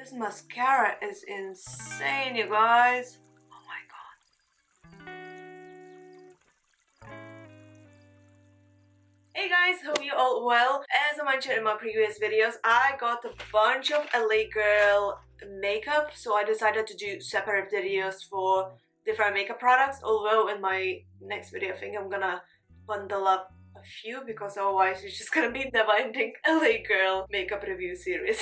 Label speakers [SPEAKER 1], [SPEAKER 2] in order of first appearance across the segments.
[SPEAKER 1] This mascara is insane, you guys. Oh my god. Hey guys, hope you all well. As I mentioned in my previous videos, I got a bunch of LA girl makeup, so I decided to do separate videos for different makeup products, although in my next video I think I'm gonna bundle up a few because otherwise it's just gonna be never-ending LA girl makeup review series.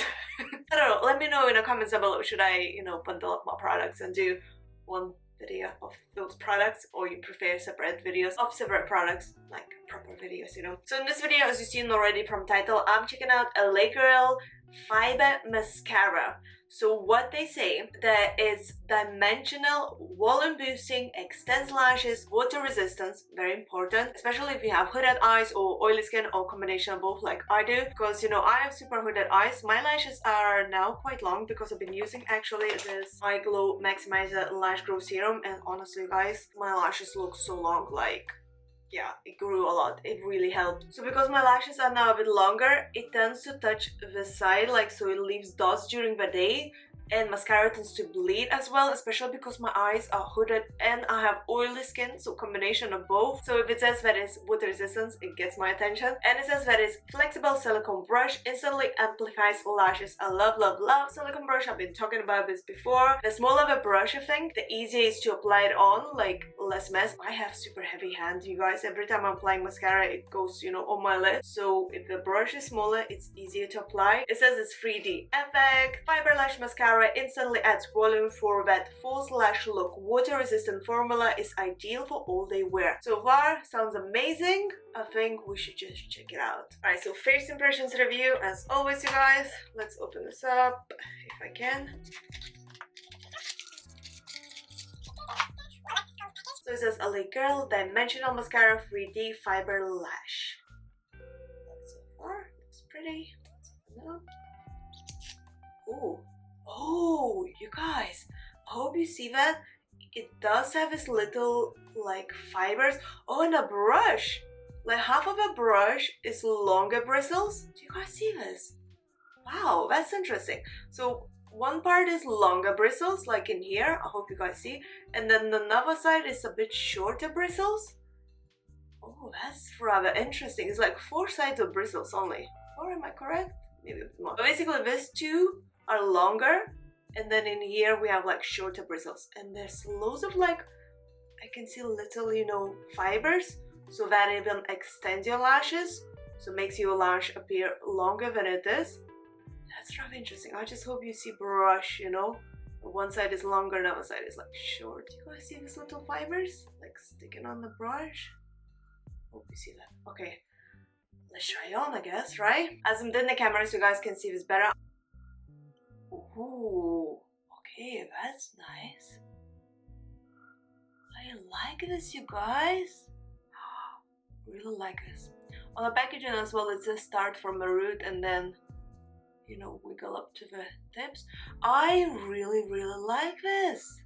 [SPEAKER 1] I don't know, let me know in the comments down below, should I, bundle up my products and do one video of those products, or you prefer separate videos of separate products, like proper videos, So in this video, as you've seen already from title, I'm checking out LA Girl Fiber Mascara. So what they say, that it's dimensional, volume boosting, extends lashes, water resistance, very important, especially if you have hooded eyes or oily skin or combination of both like I do, because I have super hooded eyes. My lashes are now quite long because I've been using actually this Eye Glow Maximizer Lash Growth Serum, and honestly guys, my lashes look so long, like yeah, it grew a lot. It really helped. So because my lashes are now a bit longer, it tends to touch the side, like so it leaves dots during the day, and mascara tends to bleed as well, especially because my eyes are hooded and I have oily skin, so combination of both. So if it says that it's water resistance, it gets my attention. And it says that it's flexible silicone brush, instantly amplifies lashes. I love silicone brush. I've been talking about this before. The smaller the brush, I think, the easier it is to apply it on, like less mess. I have super heavy hands, you guys. Every time I'm applying mascara, it goes, on my lid. So if the brush is smaller, it's easier to apply. It says it's 3D effect, Fiber Lash Mascara instantly adds volume for that false lash look. Water resistant formula is ideal for all day wear. So far, sounds amazing. I think we should just check it out. Alright, so first impressions review, as always, you guys. Let's open this up, if I can. So it says LA Girl Dimensional Mascara 3D Fiber Lash. So far, looks pretty. Let's open it up. Ooh. Oh, you guys, I hope you see that. It does have this little like fibers. Oh, and a brush. Like half of a brush is longer bristles. Do you guys see this? Wow, that's interesting. So one part is longer bristles, like in here. I hope you guys see. And then another side is a bit shorter bristles. Oh, that's rather interesting. It's like 4 sides of bristles only. Or am I correct? Maybe a bit more. But basically, these two are longer, and then in here we have like shorter bristles, and there's loads of like, I can see little fibers, so that even extends your lashes, so makes your lash appear longer than it is. That's rather interesting. I just hope you see brush, one side is longer, the other side is like short. You guys see these little fibers like sticking on the brush? Hope you see that. Okay, let's try on, I guess, right? As I'm in the camera so you guys can see this better. Ooh, okay, that's nice. I like this, you guys. Really like this. On the packaging as well, it says start from the root and then, wiggle up to the tips. I really like this.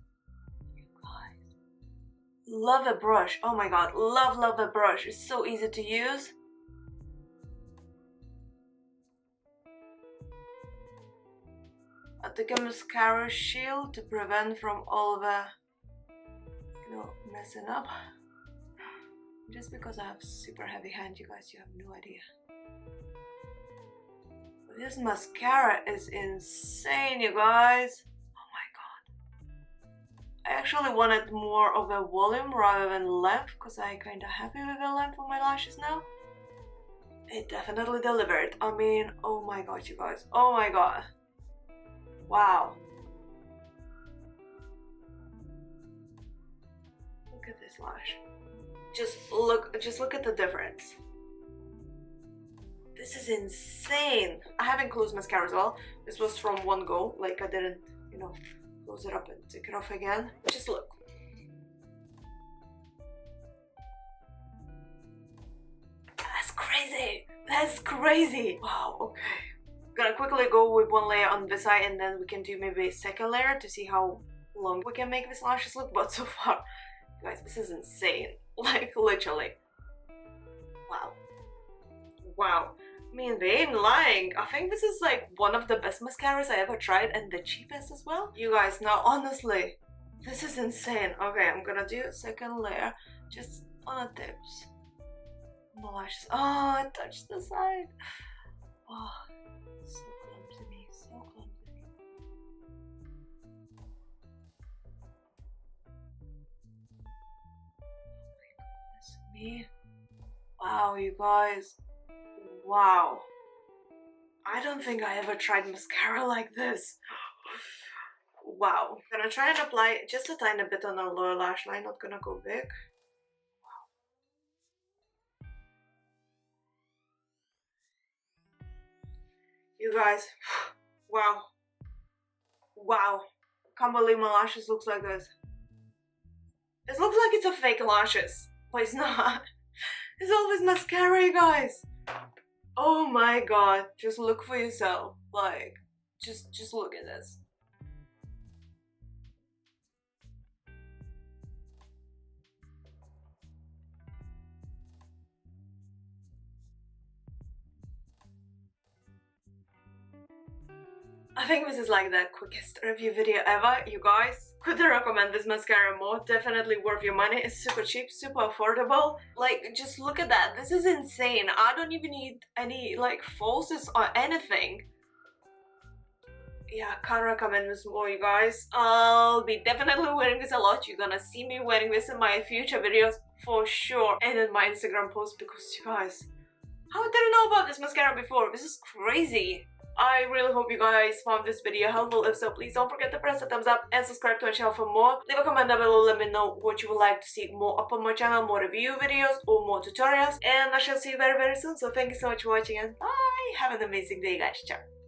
[SPEAKER 1] You guys. Love the brush. Oh my god, love the brush. It's so easy to use. I took a mascara shield to prevent from all the, messing up. Just because I have super heavy hand, you guys, you have no idea. But this mascara is insane, you guys. Oh my god. I actually wanted more of a volume rather than length, because I'm kind of happy with the length of my lashes now. It definitely delivered. I mean, oh my god, you guys. Oh my god. Wow. Look at this lash. Just look at the difference. This is insane. I haven't closed mascara as well. This was from one go. Like I didn't, close it up and take it off again. Just look. That's crazy. That's crazy. Wow, okay. Gonna quickly go with one layer on this side, and then we can do maybe a second layer to see how long we can make these lashes look. But so far, guys, this is insane. Like literally. Wow. I mean, they ain't lying. I think this is like one of the best mascaras I ever tried and the cheapest as well. You guys, now honestly, this is insane. Okay, I'm gonna do a second layer just on the tips. The lashes. Oh, I touched the side. Oh, so clumsy, so clumsy. Oh my goodness me. Wow, you guys. Wow. I don't think I ever tried mascara like this. Wow. I'm gonna try and apply just a tiny bit on the lower lash line, not gonna go big. You guys, wow. Wow. Can't believe my lashes looks like this. It looks like it's a fake lashes, but it's not. It's always mascara, you guys. Oh my god. Just look for yourself. Like, just look at this. I think this is like the quickest review video ever, you guys. Couldn't recommend this mascara more. Definitely worth your money. It's super cheap, super affordable. Like, just look at that. This is insane. I don't even need any like falsies or anything. Yeah, can't recommend this more, you guys. I'll be definitely wearing this a lot. You're gonna see me wearing this in my future videos for sure, and in my Instagram post, because you guys, how did I know about this mascara before? This is crazy. I really hope you guys found this video helpful. If so, please don't forget to press the thumbs up and subscribe to my channel for more. Leave a comment down below, let me know what you would like to see more up on my channel, more review videos or more tutorials, and I shall see you very soon. So thank you so much for watching and bye! Have an amazing day, guys. Ciao!